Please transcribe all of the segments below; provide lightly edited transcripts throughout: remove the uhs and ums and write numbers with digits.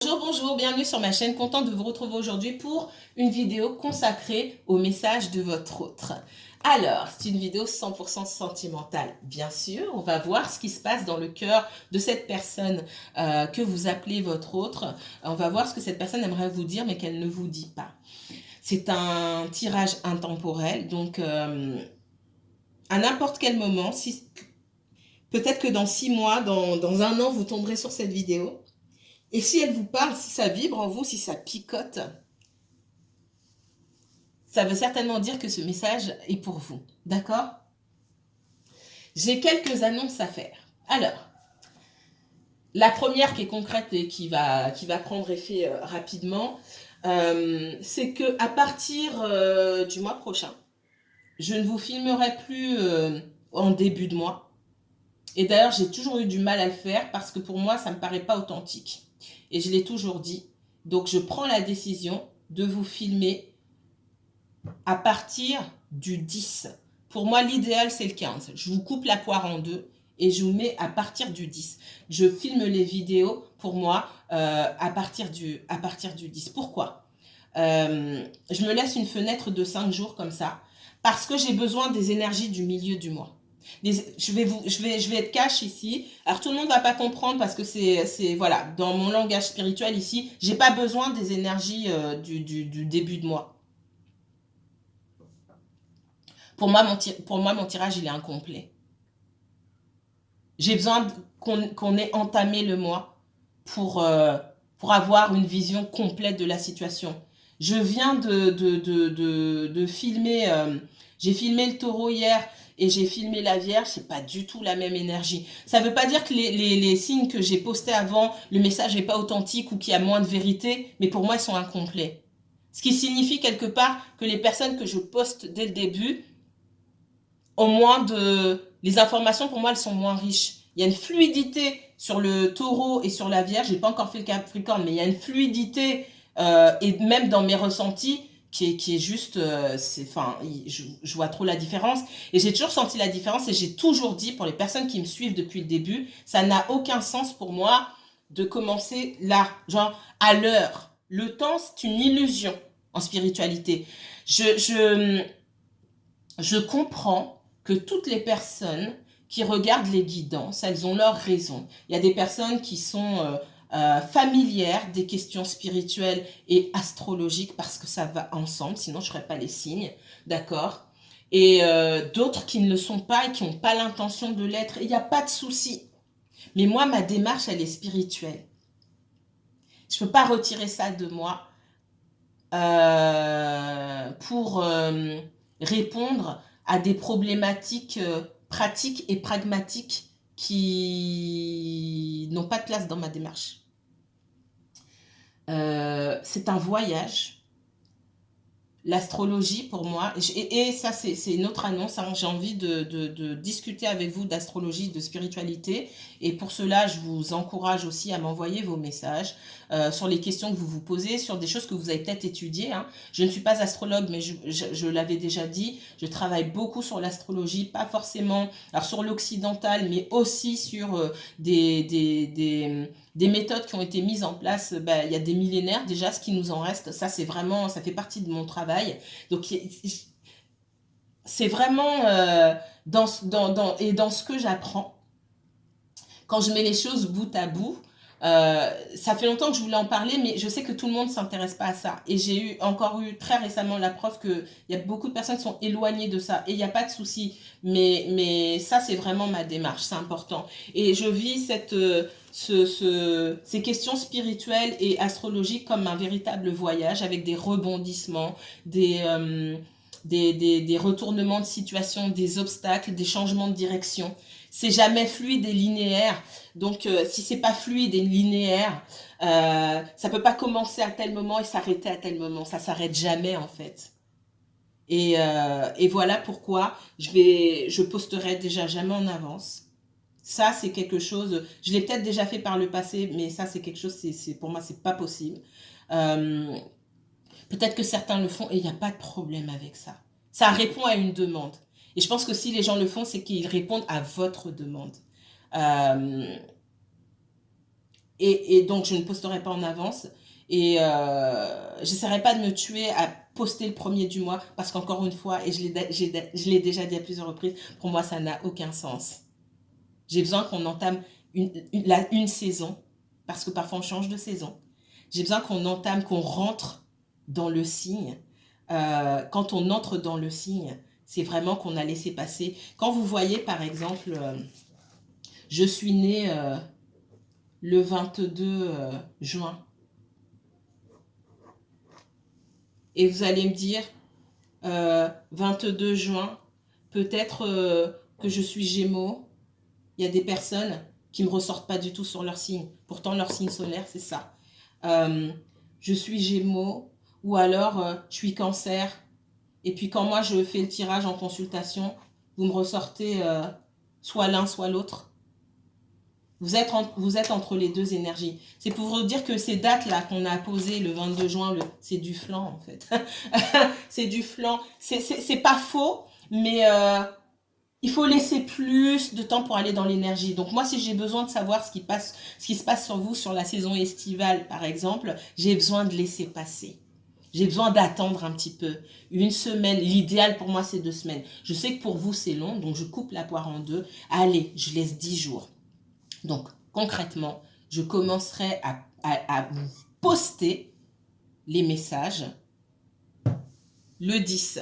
Bonjour, bonjour, bienvenue sur ma chaîne, content de vous retrouver aujourd'hui pour une vidéo consacrée au message de votre autre. Alors, c'est une vidéo 100% sentimentale, bien sûr, on va voir ce qui se passe dans le cœur de cette personne que vous appelez votre autre. On va voir ce que cette personne aimerait vous dire mais qu'elle ne vous dit pas. C'est un tirage intemporel, donc à n'importe quel moment, peut-être que dans 6 mois, dans un an, vous tomberez sur cette vidéo. Et si elle vous parle, si ça vibre en vous, si ça picote, ça veut certainement dire que ce message est pour vous. D'accord? J'ai quelques annonces à faire. Alors, la première qui est concrète et qui va prendre effet rapidement, c'est que à partir du mois prochain, je ne vous filmerai plus en début de mois. Et d'ailleurs, j'ai toujours eu du mal à le faire parce que pour moi, ça ne me paraît pas authentique. Et je l'ai toujours dit. Donc, je prends la décision de vous filmer à partir du 10. Pour moi, l'idéal, c'est le 15. Je vous coupe la poire en deux et je vous mets à partir du 10. Je filme les vidéos, pour moi, à partir du 10. Pourquoi je me laisse une fenêtre de 5 jours comme ça, parce que j'ai besoin des énergies du milieu du mois. Je vais être cash ici. Alors tout le monde ne va pas comprendre parce que voilà, dans mon langage spirituel ici, j'ai pas besoin des énergies du début de mois. Pour moi, mon tirage, il est incomplet. J'ai besoin qu'on ait entamé le mois pour avoir une vision complète de la situation. Je viens de filmer, j'ai filmé le taureau hier et j'ai filmé la Vierge, c'est pas du tout la même énergie. Ça veut pas dire que les signes que j'ai postés avant, le message n'est pas authentique ou qu'il y a moins de vérité, mais pour moi, ils sont incomplets. Ce qui signifie quelque part que les personnes que je poste dès le début, au moins les informations pour moi elles sont moins riches. Il y a une fluidité sur le taureau et sur la Vierge, j'ai pas encore fait le Capricorne, mais il y a une fluidité et même dans mes ressentis qui est juste, je vois trop la différence et j'ai toujours senti la différence et j'ai toujours dit pour les personnes qui me suivent depuis le début, ça n'a aucun sens pour moi de commencer là, genre à l'heure. Le temps c'est une illusion en spiritualité. Je comprends que toutes les personnes qui regardent les guidances, elles ont leurs raisons. Il y a des personnes qui sont familières des questions spirituelles et astrologiques parce que ça va ensemble, sinon je ne ferais pas les signes, d'accord? Et d'autres qui ne le sont pas et qui n'ont pas l'intention de l'être. Il n'y a pas de souci. Mais moi, ma démarche, elle est spirituelle. Je ne peux pas retirer ça de moi pour répondre à des problématiques pratiques et pragmatiques qui n'ont pas de place dans ma démarche. C'est un voyage. L'astrologie pour moi, et ça c'est une autre annonce, hein, j'ai envie de discuter avec vous d'astrologie, de spiritualité, et pour cela je vous encourage aussi à m'envoyer vos messages sur les questions que vous vous posez, sur des choses que vous avez peut-être étudiées. Hein. Je ne suis pas astrologue, mais je l'avais déjà dit, je travaille beaucoup sur l'astrologie, pas forcément alors sur l'occidental, mais aussi sur des méthodes qui ont été mises en place il y a des millénaires déjà, ce qui nous en reste, ça c'est vraiment, ça fait partie de mon travail. Donc c'est vraiment dans ce que j'apprends, quand je mets les choses bout à bout, ça fait longtemps que je voulais en parler, mais je sais que tout le monde ne s'intéresse pas à ça. Et j'ai encore eu très récemment la preuve qu'il y a beaucoup de personnes qui sont éloignées de ça. Et il n'y a pas de souci. Mais ça, c'est vraiment ma démarche. C'est important. Et je vis ces questions spirituelles et astrologiques comme un véritable voyage avec des rebondissements, des retournements de situation, des obstacles, des changements de direction. C'est jamais fluide et linéaire. Donc, si c'est pas fluide et linéaire, ça peut pas commencer à tel moment et s'arrêter à tel moment. Ça s'arrête jamais, en fait. Et voilà pourquoi je posterai déjà jamais en avance. Ça, c'est quelque chose, je l'ai peut-être déjà fait par le passé, mais ça, c'est quelque chose, pour moi, c'est pas possible. Euh, Peut-être que certains le font et il n'y a pas de problème avec ça. Ça répond à une demande. Et je pense que si les gens le font, c'est qu'ils répondent à votre demande. Euh, Et donc, je ne posterai pas en avance. Et j'essaierai pas de me tuer à poster le premier du mois parce qu'encore une fois, et je l'ai déjà dit à plusieurs reprises, pour moi, ça n'a aucun sens. J'ai besoin qu'on entame une saison parce que parfois on change de saison. J'ai besoin qu'on entame, qu'on rentre dans le signe. Quand on entre dans le signe, c'est vraiment qu'on a laissé passer. Quand vous voyez, par exemple, je suis née le 22 juin. Et vous allez me dire, 22 juin, peut-être que je suis Gémeaux. Il y a des personnes qui ne me ressortent pas du tout sur leur signe. Pourtant, leur signe solaire, c'est ça. Je suis Gémeaux ou alors je suis Cancer. Et puis quand moi, je fais le tirage en consultation, vous me ressortez soit l'un, soit l'autre. Vous êtes entre les deux énergies. C'est pour vous dire que ces dates-là qu'on a posées le 22 juin, c'est du flan en fait. C'est du flan. C'est pas faux, mais il faut laisser plus de temps pour aller dans l'énergie. Donc moi, si j'ai besoin de savoir ce qui se passe sur vous sur la saison estivale, par exemple, j'ai besoin de laisser passer. J'ai besoin d'attendre un petit peu. Une semaine, l'idéal pour moi, c'est 2 semaines. Je sais que pour vous, c'est long, donc je coupe la poire en deux. Allez, je laisse 10 jours. Donc, concrètement, je commencerai à vous poster les messages le 10.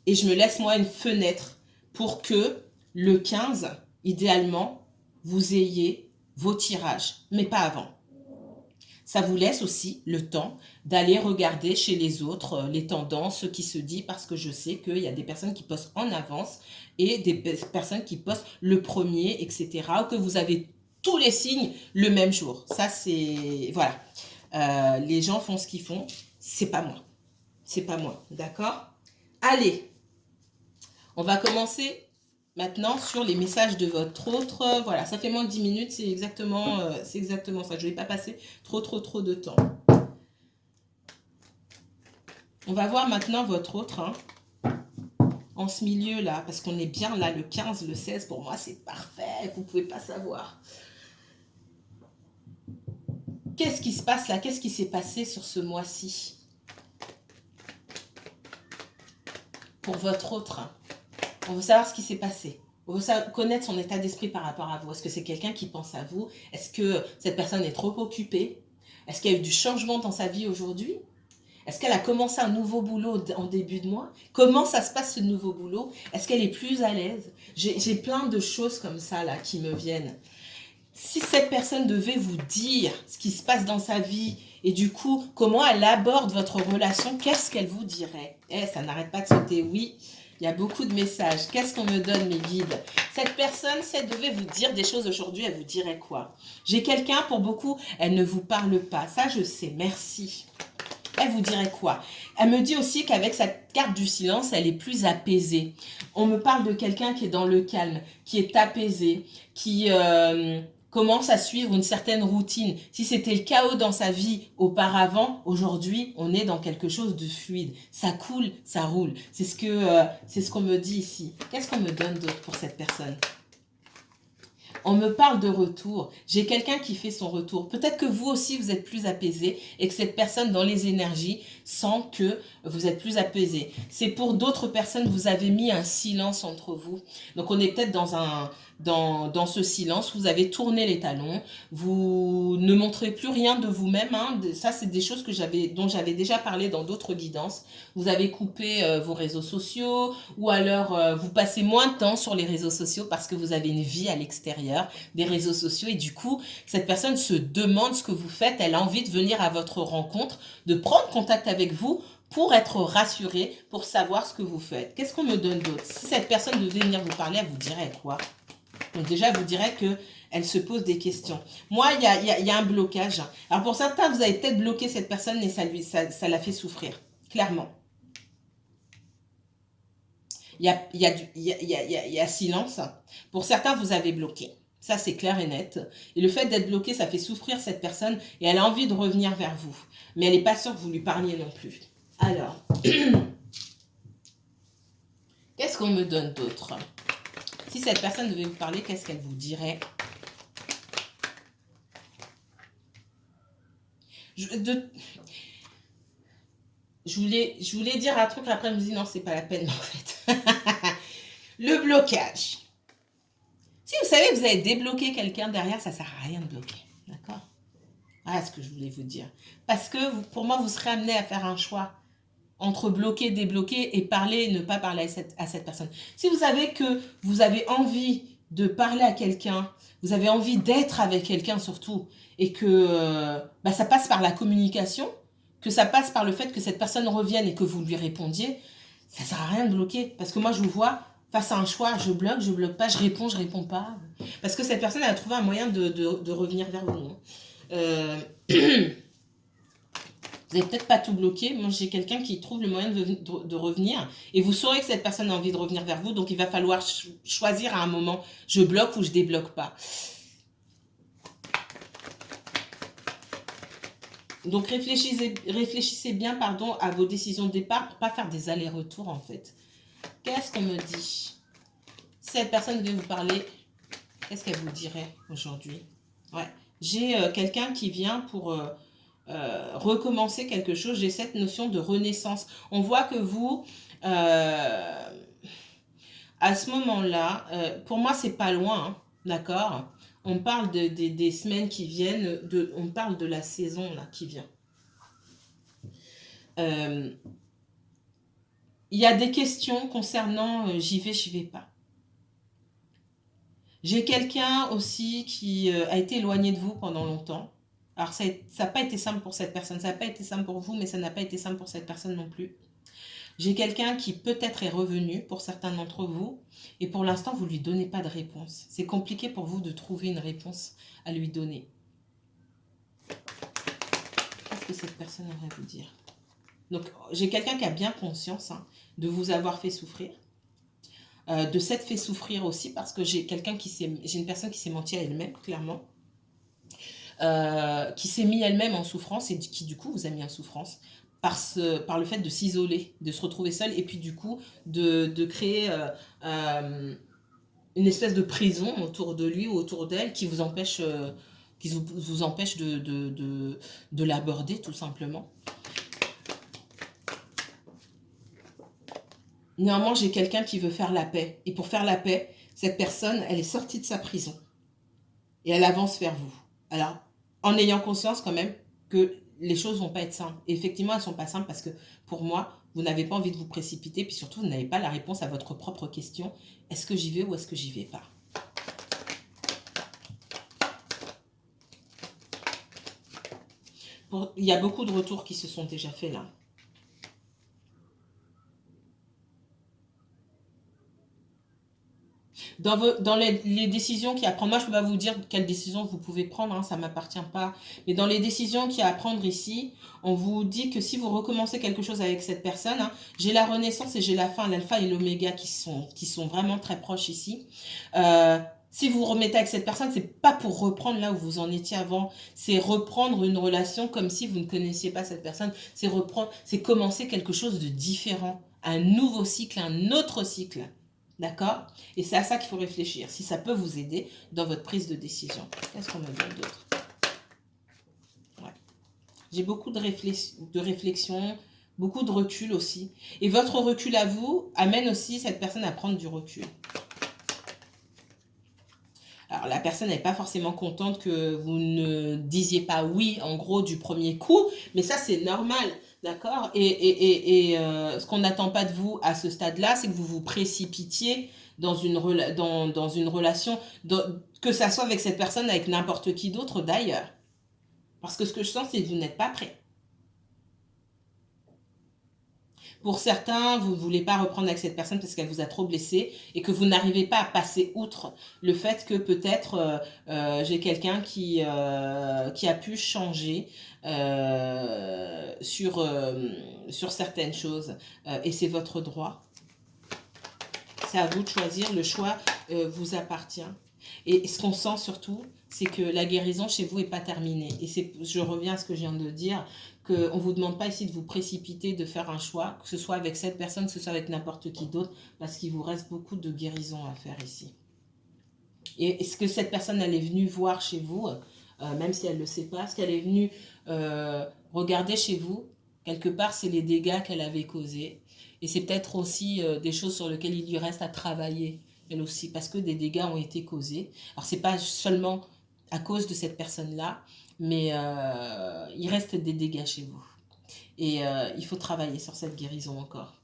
Et je me laisse moi une fenêtre pour que le 15, idéalement, vous ayez vos tirages, mais pas avant. Ça vous laisse aussi le temps d'aller regarder chez les autres les tendances, ce qui se dit, parce que je sais qu'il y a des personnes qui postent en avance et des personnes qui postent le premier, etc. Ou que vous avez tous les signes le même jour. Ça, c'est... Voilà. Les gens font ce qu'ils font. C'est pas moi. C'est pas moi. D'accord? Allez. On va commencer maintenant sur les messages de votre autre. Voilà, ça fait moins de 10 minutes, c'est exactement ça. Je ne vais pas passer trop de temps. On va voir maintenant votre autre, hein, en ce milieu-là, parce qu'on est bien là, le 15, le 16, pour moi, c'est parfait, vous ne pouvez pas savoir. Qu'est-ce qui se passe là? Qu'est-ce qui s'est passé sur ce mois-ci? Pour votre autre, hein. On veut savoir ce qui s'est passé. On veut connaître son état d'esprit par rapport à vous. Est-ce que c'est quelqu'un qui pense à vous? Est-ce que cette personne est trop occupée? Est-ce qu'il y a eu du changement dans sa vie aujourd'hui? Est-ce qu'elle a commencé un nouveau boulot en début de mois? Comment ça se passe ce nouveau boulot? Est-ce qu'elle est plus à l'aise? J'ai plein de choses comme ça là qui me viennent. Si cette personne devait vous dire ce qui se passe dans sa vie et du coup, comment elle aborde votre relation, qu'est-ce qu'elle vous dirait? Ça n'arrête pas de sauter, oui. Il y a beaucoup de messages. Qu'est-ce qu'on me donne, mes guides? Cette personne, si elle devait vous dire des choses aujourd'hui, elle vous dirait quoi? J'ai quelqu'un, pour beaucoup, elle ne vous parle pas. Ça, je sais. Merci. Elle vous dirait quoi? Elle me dit aussi qu'avec cette carte du silence, elle est plus apaisée. On me parle de quelqu'un qui est dans le calme, qui est apaisé, qui commence à suivre une certaine routine. Si c'était le chaos dans sa vie auparavant, aujourd'hui, on est dans quelque chose de fluide. Ça coule, ça roule. C'est ce qu'on me dit ici. Qu'est-ce qu'on me donne d'autre pour cette personne? On me parle de retour. J'ai quelqu'un qui fait son retour. Peut-être que vous aussi, vous êtes plus apaisé et que cette personne dans les énergies sent que vous êtes plus apaisé. C'est pour d'autres personnes, vous avez mis un silence entre vous. Donc, on est peut-être dans ce silence. Vous avez tourné les talons. Vous ne montrez plus rien de vous-même, hein. Ça, c'est des choses dont j'avais déjà parlé dans d'autres guidances. Vous avez coupé vos réseaux sociaux ou alors vous passez moins de temps sur les réseaux sociaux parce que vous avez une vie à l'extérieur des réseaux sociaux et du coup, cette personne se demande ce que vous faites, elle a envie de venir à votre rencontre, de prendre contact avec vous pour être rassurée, pour savoir ce que vous faites. Qu'est-ce qu'on me donne d'autre? Si cette personne devait venir vous parler, elle vous dirait quoi? Donc déjà, elle vous dirait qu'elle se pose des questions. Moi, il y a un blocage. Alors pour certains, vous avez peut-être bloqué cette personne et ça l'a fait souffrir, clairement. Il y a silence. Pour certains, vous avez bloqué. Ça, c'est clair et net. Et le fait d'être bloqué, ça fait souffrir cette personne et elle a envie de revenir vers vous. Mais elle n'est pas sûre que vous lui parliez non plus. Alors, qu'est-ce qu'on me donne d'autre? Si cette personne devait vous parler, qu'est-ce qu'elle vous dirait? Je voulais dire un truc, après je me dis non, c'est pas la peine en fait. Le blocage. Si vous savez que vous avez débloqué quelqu'un derrière, ça sert à rien de bloquer. D'accord? Voilà ce que je voulais vous dire. Parce que pour moi, vous serez amené à faire un choix entre bloquer, débloquer et parler et ne pas parler à cette personne. Si vous savez que vous avez envie de parler à quelqu'un, vous avez envie d'être avec quelqu'un surtout, et que ça passe par la communication, que ça passe par le fait que cette personne revienne et que vous lui répondiez, ça ne sert à rien de bloquer. Parce que moi, je vous vois face à un choix, je bloque pas, je réponds pas. Parce que cette personne, elle a trouvé un moyen de revenir vers vous. Vous n'avez peut-être pas tout bloqué. Moi, j'ai quelqu'un qui trouve le moyen de revenir. Et vous saurez que cette personne a envie de revenir vers vous. Donc, il va falloir choisir à un moment, je bloque ou je débloque pas. Donc, réfléchissez bien à vos décisions de départ pour ne pas faire des allers-retours, en fait. Qu'est-ce qu'on me dit? Cette personne devait vous parler. Qu'est-ce qu'elle vous dirait aujourd'hui? Ouais. J'ai quelqu'un qui vient pour recommencer quelque chose. J'ai cette notion de renaissance. On voit que vous, à ce moment-là, pour moi, c'est pas loin, hein, d'accord? On parle des semaines qui viennent, on parle de la saison là, qui vient. Il y a des questions concernant j'y vais pas. J'ai quelqu'un aussi qui a été éloigné de vous pendant longtemps. Alors, ça n'a pas été simple pour cette personne, ça n'a pas été simple pour vous, mais ça n'a pas été simple pour cette personne non plus. J'ai quelqu'un qui peut-être est revenu pour certains d'entre vous, et pour l'instant, vous ne lui donnez pas de réponse. C'est compliqué pour vous de trouver une réponse à lui donner. Qu'est-ce que cette personne aimerait vous dire? Donc, j'ai quelqu'un qui a bien conscience de vous avoir fait souffrir. De s'être fait souffrir aussi, parce que j'ai une personne qui s'est menti à elle-même, clairement. Qui s'est mis elle-même en souffrance et qui du coup vous a mis en souffrance par le fait de s'isoler, de se retrouver seul et puis du coup de créer une espèce de prison autour de lui ou autour d'elle qui vous empêche, de l'aborder tout simplement. Néanmoins, j'ai quelqu'un qui veut faire la paix. Et pour faire la paix, cette personne, elle est sortie de sa prison. Et elle avance vers vous. Alors, en ayant conscience quand même que les choses ne vont pas être simples. Et effectivement, elles ne sont pas simples parce que pour moi, vous n'avez pas envie de vous précipiter. Puis surtout, vous n'avez pas la réponse à votre propre question. Est-ce que j'y vais ou est-ce que j'y vais pas? Il y a beaucoup de retours qui se sont déjà faits là. Dans les décisions qu'il y a à prendre, moi je ne peux pas vous dire quelle décision vous pouvez prendre, hein, ça ne m'appartient pas. Mais dans les décisions qu'il y a à prendre ici, on vous dit que si vous recommencez quelque chose avec cette personne, hein, j'ai la renaissance et j'ai la fin, l'alpha et l'oméga qui sont vraiment très proches ici. Si vous remettez avec cette personne, c'est pas pour reprendre là où vous en étiez avant, c'est reprendre une relation comme si vous ne connaissiez pas cette personne, c'est commencer quelque chose de différent, un nouveau cycle, un autre cycle. D'accord? Et c'est à ça qu'il faut réfléchir, si ça peut vous aider dans votre prise de décision. Qu'est-ce qu'on me donne d'autre? Ouais. J'ai beaucoup de réflexion, beaucoup de recul aussi. Et votre recul à vous amène aussi cette personne à prendre du recul. Alors, la personne n'est pas forcément contente que vous ne disiez pas oui, en gros, du premier coup, mais ça, c'est normal, d'accord? Et ce qu'on n'attend pas de vous à ce stade-là, c'est que vous vous précipitiez dans une relation, que ça soit avec cette personne, avec n'importe qui d'autre d'ailleurs. Parce que ce que je sens, c'est que vous n'êtes pas prêt. Pour certains, vous ne voulez pas reprendre avec cette personne parce qu'elle vous a trop blessé et que vous n'arrivez pas à passer outre le fait que peut-être j'ai quelqu'un qui a pu changer sur certaines choses et c'est votre droit. C'est à vous de choisir, le choix vous appartient. Et ce qu'on sent surtout, c'est que la guérison chez vous n'est pas terminée. Et je reviens à ce que je viens de dire, qu'on ne vous demande pas ici de vous précipiter, de faire un choix, que ce soit avec cette personne, que ce soit avec n'importe qui d'autre, parce qu'il vous reste beaucoup de guérison à faire ici. Et est-ce que cette personne, elle est venue voir chez vous, même si elle ne le sait pas, est-ce qu'elle est venue regardez chez vous. Quelque part, c'est les dégâts qu'elle avait causés. Et c'est peut-être aussi des choses sur lesquelles il lui reste à travailler, elle aussi, parce que des dégâts ont été causés. Alors, c'est pas seulement à cause de cette personne-là, mais il reste des dégâts chez vous. Et il faut travailler sur cette guérison encore.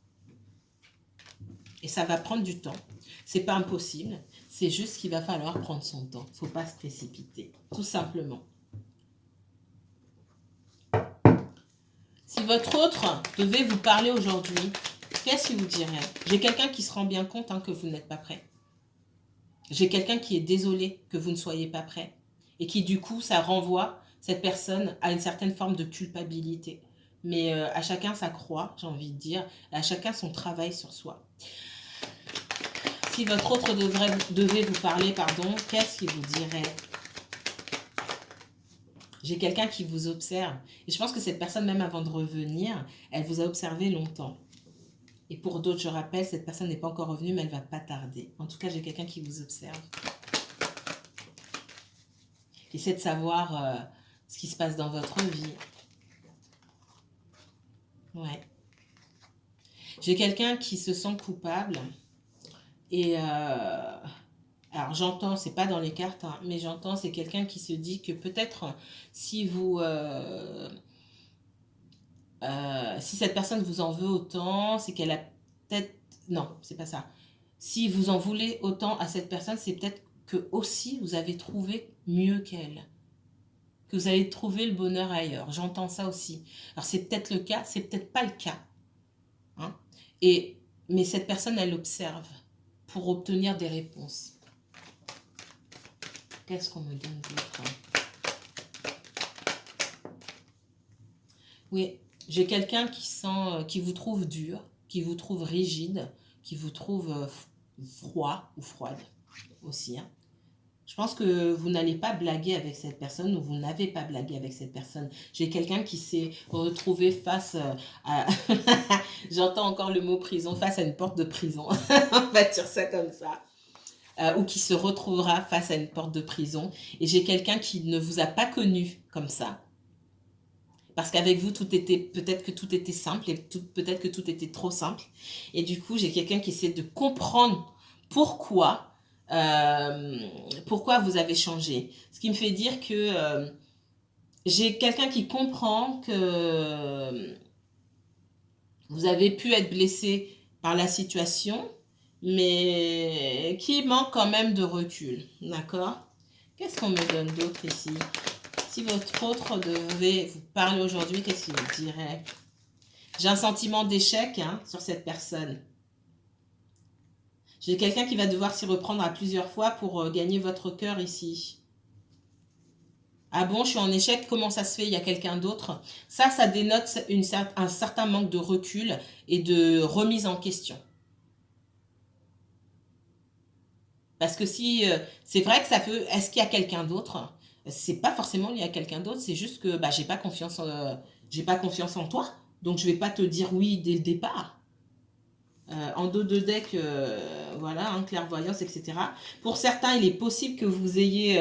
Et ça va prendre du temps. C'est pas impossible. C'est juste qu'il va falloir prendre son temps. Il ne faut pas se précipiter. Tout simplement. Si votre autre devait vous parler aujourd'hui, qu'est-ce qu'il vous dirait? J'ai quelqu'un qui se rend bien compte que vous n'êtes pas prêt. J'ai quelqu'un qui est désolé que vous ne soyez pas prêt. Et qui, du coup, ça renvoie cette personne à une certaine forme de culpabilité. Mais à chacun sa croix, j'ai envie de dire. À chacun son travail sur soi. Si votre autre devait vous parler, qu'est-ce qu'il vous dirait? J'ai quelqu'un qui vous observe. Et je pense que cette personne, même avant de revenir, elle vous a observé longtemps. Et pour d'autres, je rappelle, cette personne n'est pas encore revenue, mais elle ne va pas tarder. En tout cas, j'ai quelqu'un qui vous observe. Qui essaie de savoir ce qui se passe dans votre vie. Ouais. J'ai quelqu'un qui se sent coupable. Et alors j'entends, c'est pas dans les cartes, mais j'entends, c'est quelqu'un qui se dit que peut-être si vous... si cette personne vous en veut autant, c'est qu'elle a peut-être... Non, c'est pas ça. Si vous en voulez autant à cette personne, c'est peut-être que aussi vous avez trouvé mieux qu'elle. Que vous avez trouvé le bonheur ailleurs. J'entends ça aussi. Alors c'est peut-être le cas, c'est peut-être pas le cas. Hein. Mais cette personne, elle observe pour obtenir des réponses. Qu'est-ce qu'on me donne d'autre? Oui, j'ai quelqu'un qui vous trouve dur, qui vous trouve rigide, qui vous trouve froid ou froide aussi. Hein. Je pense que vous n'allez pas blaguer avec cette personne ou vous n'avez pas blagué avec cette personne. J'ai quelqu'un qui s'est retrouvé face à... J'entends encore le mot prison, face à une porte de prison. On va dire ça comme ça. Ou qui se retrouvera face à une porte de prison. Et j'ai quelqu'un qui ne vous a pas connu comme ça. Parce qu'avec vous, peut-être que tout était simple et peut-être que tout était trop simple. Et du coup, j'ai quelqu'un qui essaie de comprendre pourquoi vous avez changé. Ce qui me fait dire que j'ai quelqu'un qui comprend que vous avez pu être blessé par la situation, mais qui manque quand même de recul. D'accord? Qu'est-ce qu'on me donne d'autre ici? Si votre autre devait vous parler aujourd'hui, qu'est-ce qu'il vous dirait? J'ai un sentiment d'échec sur cette personne. J'ai quelqu'un qui va devoir s'y reprendre à plusieurs fois pour gagner votre cœur ici. Ah bon, je suis en échec, comment ça se fait? Il y a quelqu'un d'autre. Ça dénote un certain manque de recul et de remise en question. Parce que si c'est vrai que ça peut... Est-ce qu'il y a quelqu'un d'autre? C'est pas forcément lié à quelqu'un d'autre, c'est juste que j'ai pas confiance en toi, donc je vais pas te dire oui dès le départ. En dos de deck, voilà, clairvoyance, etc. Pour certains, il est possible que vous ayez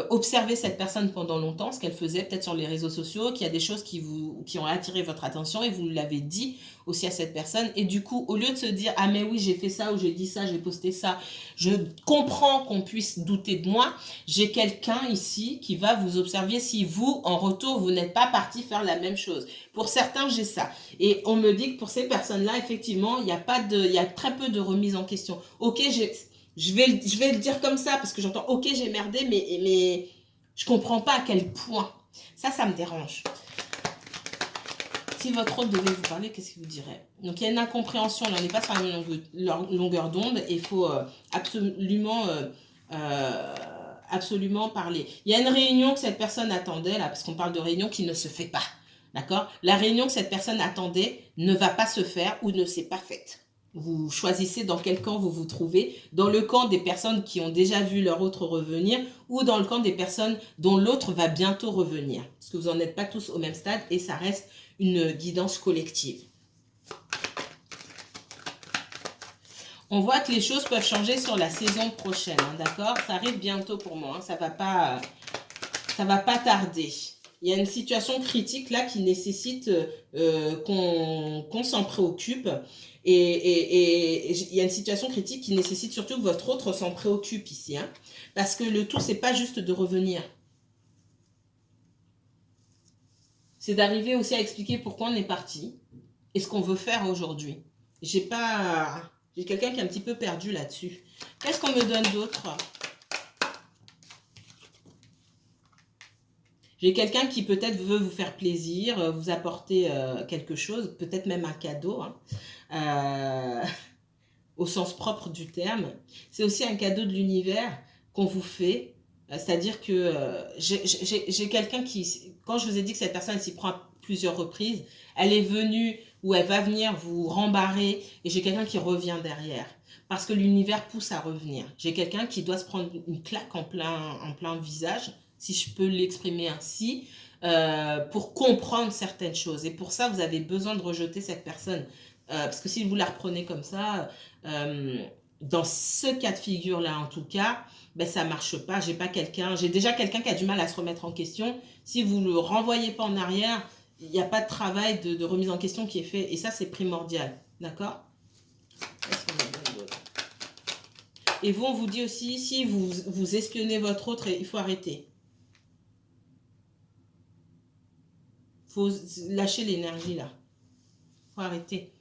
observé cette personne pendant longtemps, ce qu'elle faisait peut-être sur les réseaux sociaux, qu'il y a des choses qui ont attiré votre attention et vous l'avez dit aussi à cette personne. Et du coup, au lieu de se dire « Ah mais oui, j'ai fait ça ou j'ai dit ça, j'ai posté ça, je comprends qu'on puisse douter de moi », j'ai quelqu'un ici qui va vous observer si vous, en retour, vous n'êtes pas parti faire la même chose. Pour certains, j'ai ça. Et on me dit que pour ces personnes-là, effectivement, il y a très peu de remise en question. Ok, je vais le dire comme ça parce que j'entends ok, j'ai merdé, mais je comprends pas à quel point. Ça me dérange. Si votre autre devait vous parler, qu'est-ce qu'il vous dirait? Donc il y a une incompréhension, là, on n'est pas sur la même longueur d'onde et il faut absolument parler. Il y a une réunion que cette personne attendait, là, parce qu'on parle de réunion qui ne se fait pas. D'accord? La réunion que cette personne attendait ne va pas se faire ou ne s'est pas faite. Vous choisissez dans quel camp vous vous trouvez, dans le camp des personnes qui ont déjà vu leur autre revenir ou dans le camp des personnes dont l'autre va bientôt revenir. Parce que vous n'en êtes pas tous au même stade et ça reste une guidance collective. On voit que les choses peuvent changer sur la saison prochaine, d'accord? Ça arrive bientôt pour moi, ça va pas tarder. Il y a une situation critique là qui nécessite qu'on s'en préoccupe. Et il y a une situation critique qui nécessite surtout que votre autre s'en préoccupe ici. Hein, parce que le tout, c'est pas juste de revenir. C'est d'arriver aussi à expliquer pourquoi on est parti et ce qu'on veut faire aujourd'hui. J'ai quelqu'un qui est un petit peu perdu là-dessus. Qu'est-ce qu'on me donne d'autre? J'ai quelqu'un qui peut-être veut vous faire plaisir, vous apporter quelque chose, peut-être même un cadeau, hein, au sens propre du terme. C'est aussi un cadeau de l'univers qu'on vous fait. C'est-à-dire que j'ai quelqu'un qui, quand je vous ai dit que cette personne s'y prend à plusieurs reprises, elle est venue ou elle va venir vous rembarrer et j'ai quelqu'un qui revient derrière. Parce que l'univers pousse à revenir. J'ai quelqu'un qui doit se prendre une claque en plein visage, si je peux l'exprimer ainsi, pour comprendre certaines choses. Et pour ça, vous avez besoin de rejeter cette personne. Parce que si vous la reprenez comme ça, dans ce cas de figure-là, en tout cas, ben, ça ne marche pas. J'ai déjà quelqu'un qui a du mal à se remettre en question. Si vous ne le renvoyez pas en arrière, il n'y a pas de travail de remise en question qui est fait. Et ça, c'est primordial. D'accord? Et vous, on vous dit aussi, si vous espionnez votre autre, il faut arrêter. Il faut lâcher l'énergie là. Il faut arrêter.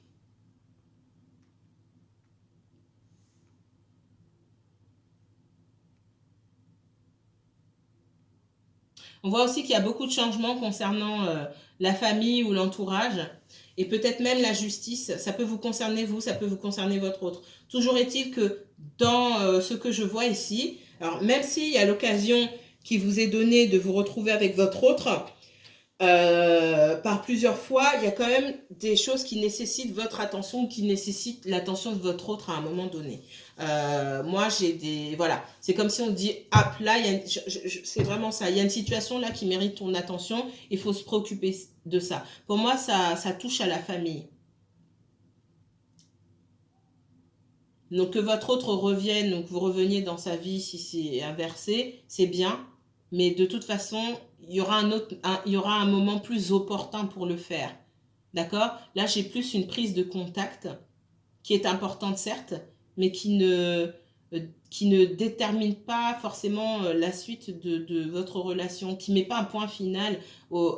On voit aussi qu'il y a beaucoup de changements concernant la famille ou l'entourage et peut-être même la justice. Ça peut vous concerner vous, ça peut vous concerner votre autre. Toujours est-il que dans ce que je vois ici, alors même s'il y a l'occasion qui vous est donnée de vous retrouver avec votre autre, par plusieurs fois, il y a quand même des choses qui nécessitent votre attention, qui nécessitent l'attention de votre autre à un moment donné. Moi, j'ai des... Voilà, c'est comme si on dit, ah, là, c'est vraiment ça. Il y a une situation là qui mérite ton attention, il faut se préoccuper de ça. Pour moi, ça touche à la famille. Donc, que votre autre revienne, donc vous reveniez dans sa vie, si c'est inversé, c'est bien. Mais de toute façon, il y aura il y aura un moment plus opportun pour le faire. D'accord? Là, j'ai plus une prise de contact qui est importante, certes, mais qui ne détermine pas forcément la suite de votre relation, qui ne met pas un point final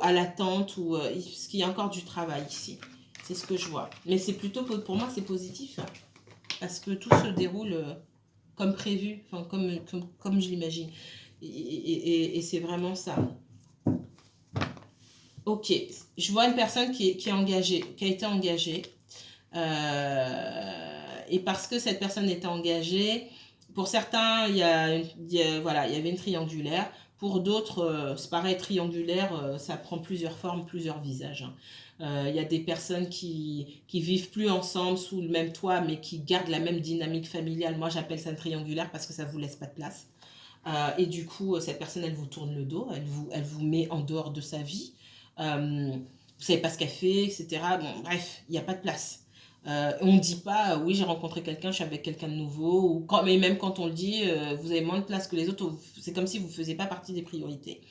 à l'attente, parce qu'il y a encore du travail ici. C'est ce que je vois. Mais c'est plutôt, pour moi, c'est positif, hein, parce que tout se déroule comme prévu, enfin, comme je l'imagine. Et c'est vraiment ça. Ok, je vois une personne qui est engagée, qui a été engagée. Et parce que cette personne était engagée, pour certains, voilà, il y avait une triangulaire. Pour d'autres, c'est pareil, triangulaire, ça prend plusieurs formes, plusieurs visages. Hein. Il y a des personnes qui vivent plus ensemble sous le même toit, mais qui gardent la même dynamique familiale. Moi, j'appelle ça une triangulaire parce que ça ne vous laisse pas de place. Et du coup, cette personne, elle vous tourne le dos, elle vous met en dehors de sa vie. Vous ne savez pas ce qu'elle fait, etc. Bon, bref, il n'y a pas de place. On ne dit pas, oui, j'ai rencontré quelqu'un, je suis avec quelqu'un de nouveau. Mais même quand on le dit, vous avez moins de place que les autres. C'est comme si vous ne faisiez pas partie des priorités.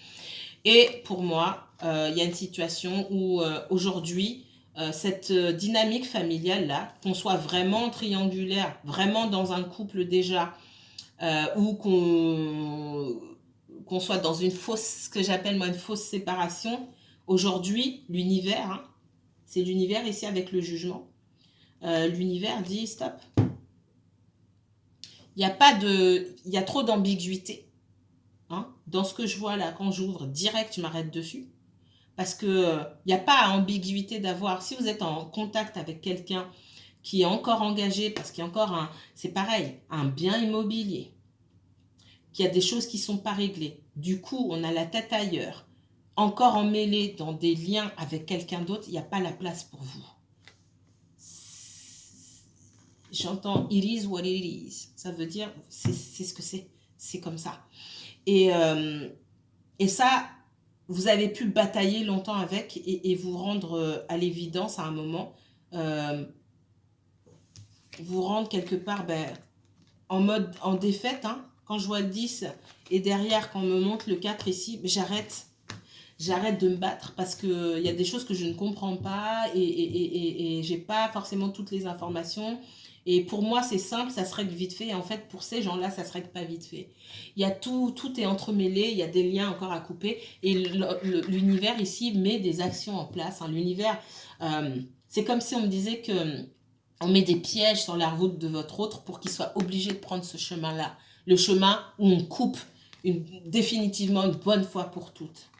Et pour moi, il y a une situation où aujourd'hui, cette dynamique familiale-là, qu'on soit vraiment triangulaire, vraiment dans un couple déjà, ou qu'on soit dans une fausse, ce que j'appelle moi une fausse séparation, aujourd'hui, l'univers, hein, c'est l'univers ici avec le jugement, l'univers dit stop. Il y a trop d'ambiguïté. Hein, dans ce que je vois là, quand j'ouvre direct, je m'arrête dessus. Parce que il n'y a pas ambiguïté d'avoir. Si vous êtes en contact avec quelqu'un qui est encore engagé, parce qu'il y a encore c'est pareil, un bien immobilier, qu'il y a des choses qui ne sont pas réglées. Du coup, on a la tête ailleurs, encore emmêlé dans des liens avec quelqu'un d'autre, il n'y a pas la place pour vous. J'entends it is what it is. Ça veut dire c'est ce que c'est. C'est comme ça. Et ça, vous avez pu batailler longtemps avec et vous rendre à l'évidence à un moment. Vous rendre quelque part en défaite. Hein. Quand je vois le 10 et derrière, quand on me montre le 4 ici, j'arrête. j'arrête de me battre parce qu'il y a des choses que je ne comprends pas et j'ai pas forcément toutes les informations. Et pour moi, c'est simple, ça se règle vite fait. Et en fait, pour ces gens-là, ça se règle pas vite fait. Il y a tout est entremêlé, il y a des liens encore à couper. Et l'univers ici met des actions en place. Hein. L'univers, c'est comme si on me disait que on met des pièges sur la route de votre autre pour qu'il soit obligé de prendre ce chemin-là. Le chemin où on coupe définitivement une bonne fois pour toutes.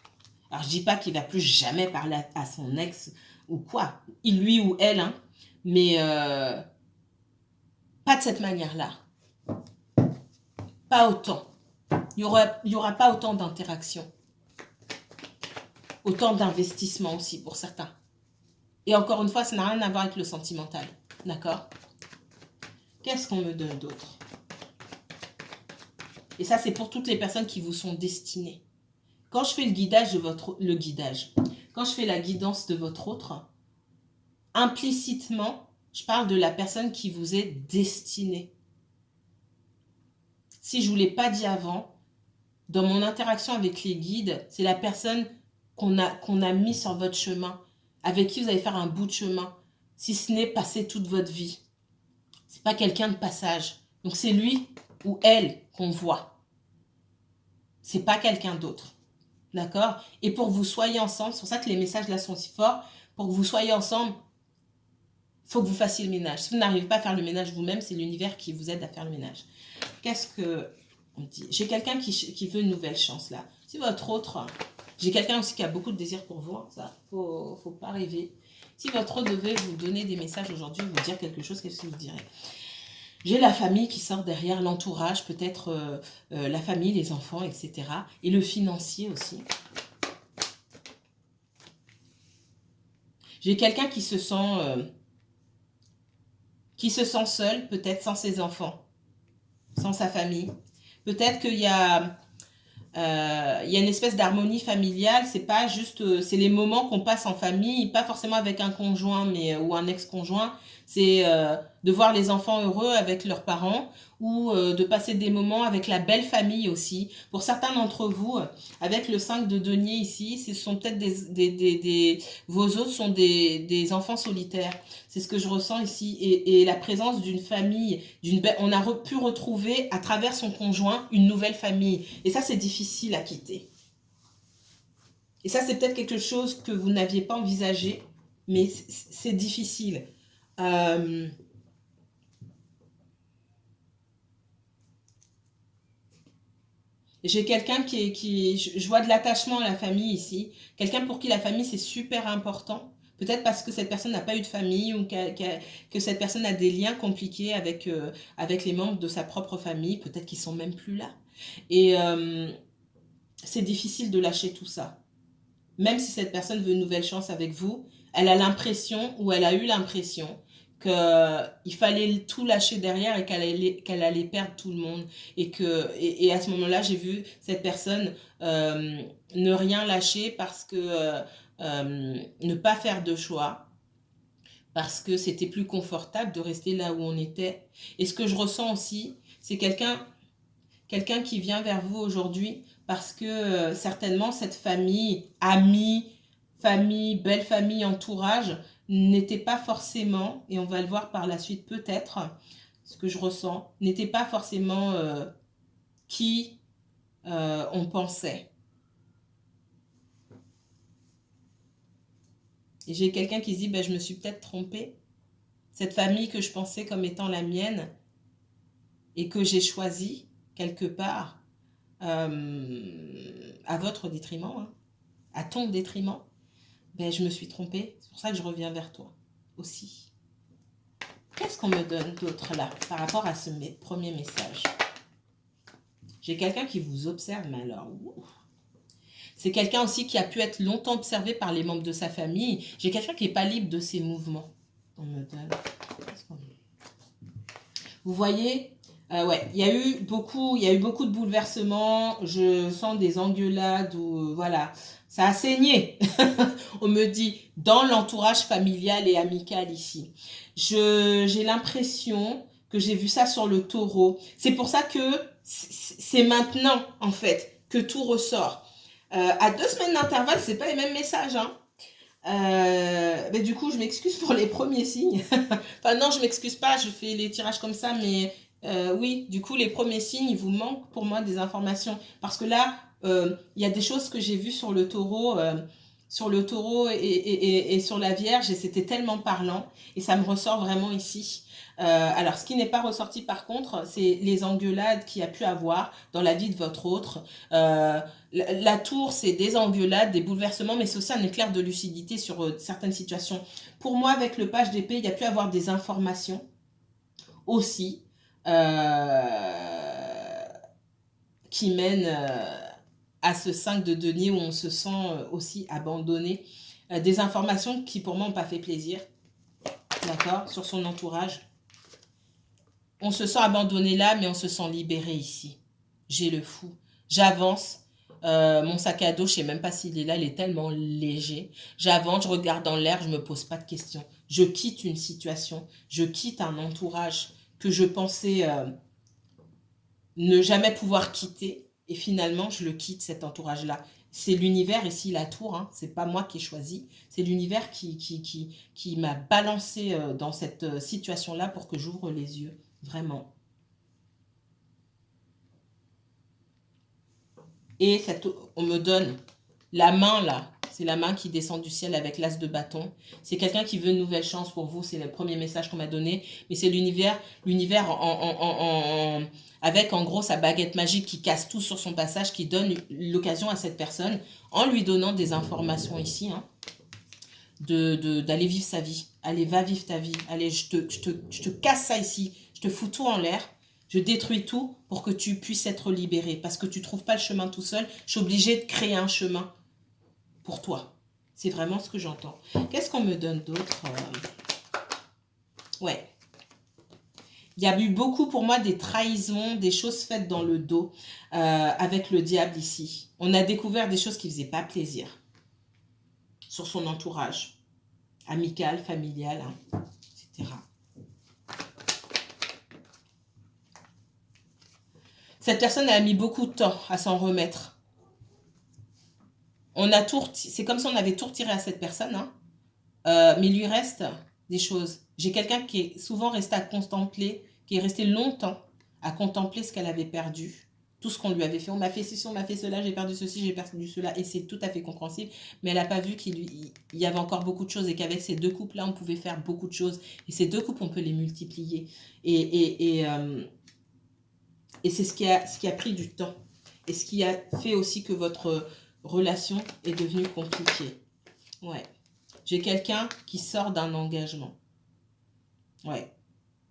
Alors, je dis pas qu'il va plus jamais parler à son ex ou quoi, lui ou elle, hein, mais pas de cette manière-là. Pas autant. Il y aura pas autant d'interactions. Autant d'investissement aussi pour certains. Et encore une fois, ça n'a rien à voir avec le sentimental. D'accord? Qu'est-ce qu'on me donne d'autre? Et ça, c'est pour toutes les personnes qui vous sont destinées. Quand je fais le guidage de votre... Le guidage. Quand je fais la guidance de votre autre, implicitement, je parle de la personne qui vous est destinée. Si je ne vous l'ai pas dit avant, dans mon interaction avec les guides, c'est la personne qu'on a mis sur votre chemin, avec qui vous allez faire un bout de chemin, si ce n'est passer toute votre vie. Ce n'est pas quelqu'un de passage. Donc c'est lui ou elle qu'on voit. Ce n'est pas quelqu'un d'autre. D'accord? Et pour que vous soyez ensemble, c'est pour ça que les messages là sont si forts, pour que vous soyez ensemble, il faut que vous fassiez le ménage. Si vous n'arrivez pas à faire le ménage vous-même, c'est l'univers qui vous aide à faire le ménage. Qu'est-ce que on dit? J'ai quelqu'un qui veut une nouvelle chance là. Si votre autre... J'ai quelqu'un aussi qui a beaucoup de désir pour vous. Hein, ça, faut pas rêver. Si votre autre devait vous donner des messages aujourd'hui, vous dire quelque chose, qu'est-ce que vous direz? J'ai la famille qui sort derrière, l'entourage, peut-être la famille, les enfants, etc. Et le financier aussi. J'ai quelqu'un qui se sent seul, peut-être sans ses enfants, sans sa famille. Peut-être qu'il y a une espèce d'harmonie familiale. C'est pas juste, c'est les moments qu'on passe en famille, pas forcément avec un conjoint ou un ex-conjoint. C'est de voir les enfants heureux avec leurs parents ou de passer des moments avec la belle famille aussi. Pour certains d'entre vous, avec le 5 de denier ici, ce sont peut-être vos autres sont des enfants solitaires. C'est ce que je ressens ici. Et la présence d'une famille, on a pu retrouver à travers son conjoint une nouvelle famille. Et ça, c'est difficile à quitter. Et ça, c'est peut-être quelque chose que vous n'aviez pas envisagé, mais c'est difficile. J'ai quelqu'un je vois de l'attachement à la famille ici. Quelqu'un pour qui la famille, c'est super important. Peut-être parce que cette personne n'a pas eu de famille ou que cette personne a des liens compliqués avec les membres de sa propre famille. Peut-être qu'ils sont même plus là. Et c'est difficile de lâcher tout ça. Même si cette personne veut une nouvelle chance avec vous, elle a l'impression ou elle a eu l'impression qu'il fallait tout lâcher derrière et qu'elle allait perdre tout le monde. Et à ce moment-là, j'ai vu cette personne ne rien lâcher parce que ne pas faire de choix, parce que c'était plus confortable de rester là où on était. Et ce que je ressens aussi, c'est quelqu'un qui vient vers vous aujourd'hui parce que certainement cette famille, amis, famille, belle famille, entourage, n'était pas forcément, et on va le voir par la suite peut-être, ce que je ressens, n'était pas forcément qui on pensait. Et j'ai quelqu'un qui se dit, ben, je me suis peut-être trompée. Cette famille que je pensais comme étant la mienne et que j'ai choisie quelque part à votre détriment, hein, à ton détriment, ben, je me suis trompée. C'est pour ça que je reviens vers toi aussi. Qu'est-ce qu'on me donne d'autre là par rapport à ce premier message? J'ai quelqu'un qui vous observe, mais alors... C'est quelqu'un aussi qui a pu être longtemps observé par les membres de sa famille. J'ai quelqu'un qui n'est pas libre de ses mouvements. On me donne... Vous voyez, ouais, il y a eu beaucoup de bouleversements. Je sens des engueulades ou voilà, ça a saigné. On me dit dans l'entourage familial et amical ici. J'ai l'impression que j'ai vu ça sur le taureau. C'est pour ça que c'est maintenant en fait que tout ressort. À 2 semaines d'intervalle, c'est pas les mêmes messages, hein. Mais du coup, je m'excuse pour les premiers signes. Enfin, non, je m'excuse pas, je fais les tirages comme ça, mais oui, du coup, les premiers signes, il vous manque pour moi des informations. Parce que là, il y a des choses que j'ai vues sur le taureau et sur la Vierge, et c'était tellement parlant, et ça me ressort vraiment ici. Alors, ce qui n'est pas ressorti par contre, c'est les engueulades qu'il y a pu avoir dans la vie de votre autre. La tour, c'est des engueulades, des bouleversements, mais c'est aussi un éclair de lucidité sur certaines situations. Pour moi, avec le page d'épée, il y a pu avoir des informations aussi qui mènent à ce 5 de denier où on se sent aussi abandonné. Des informations qui, pour moi, n'ont pas fait plaisir, d'accord, sur son entourage. On se sent abandonné là, mais on se sent libéré ici. J'ai le fou. J'avance. Mon sac à dos, je ne sais même pas s'il est là, il est tellement léger. J'avance, je regarde dans l'air, je ne me pose pas de questions. Je quitte une situation, je quitte un entourage que je pensais ne jamais pouvoir quitter. Et finalement, je le quitte, cet entourage-là. C'est l'univers ici, la tour, hein, c'est pas moi qui ai choisi. C'est l'univers qui m'a balancé dans cette situation-là pour que j'ouvre les yeux. Vraiment. Et on me donne la main là. C'est la main qui descend du ciel avec l'as de bâton. C'est quelqu'un qui veut une nouvelle chance pour vous. C'est le premier message qu'on m'a donné. Mais c'est l'univers avec en gros sa baguette magique qui casse tout sur son passage, qui donne l'occasion à cette personne, en lui donnant des informations ici, hein, d'aller vivre sa vie. Allez, va vivre ta vie. Allez, je te casse ça ici. Je te fous tout en l'air. Je détruis tout pour que tu puisses être libéré. Parce que tu ne trouves pas le chemin tout seul. Je suis obligée de créer un chemin pour toi. C'est vraiment ce que j'entends. Qu'est-ce qu'on me donne d'autre? Ouais. Il y a eu beaucoup pour moi des trahisons, des choses faites dans le dos avec le diable ici. On a découvert des choses qui ne faisaient pas plaisir sur son entourage, amical, familial, hein, etc. Cette personne a mis beaucoup de temps à s'en remettre. C'est comme si on avait tout retiré à cette personne, hein, mais il lui reste des choses. J'ai quelqu'un qui est souvent resté à contempler, qui est resté longtemps à contempler ce qu'elle avait perdu, tout ce qu'on lui avait fait. On m'a fait ceci, on m'a fait cela, j'ai perdu ceci, j'ai perdu cela, et c'est tout à fait compréhensible. Mais elle n'a pas vu qu'il y avait encore beaucoup de choses et qu'avec ces deux couples-là, on pouvait faire beaucoup de choses. Et ces deux couples, on peut les multiplier. Et c'est ce qui a pris du temps. Et ce qui a fait aussi que votre relation est devenue compliquée. Ouais. J'ai quelqu'un qui sort d'un engagement. Ouais.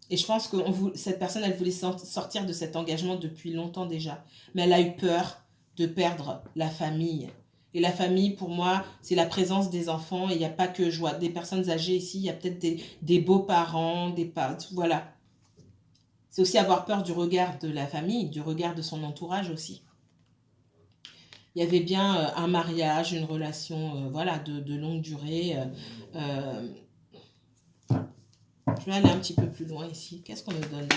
Et je pense que cette personne, elle voulait sortir de cet engagement depuis longtemps déjà. Mais elle a eu peur de perdre la famille. Et la famille, pour moi, c'est la présence des enfants. Et il n'y a pas que je vois des personnes âgées ici. Il y a peut-être des beaux-parents, voilà. C'est aussi avoir peur du regard de la famille, du regard de son entourage aussi. Il y avait bien un mariage, une relation voilà, de longue durée. Je vais aller un petit peu plus loin ici. Qu'est-ce qu'on me donne?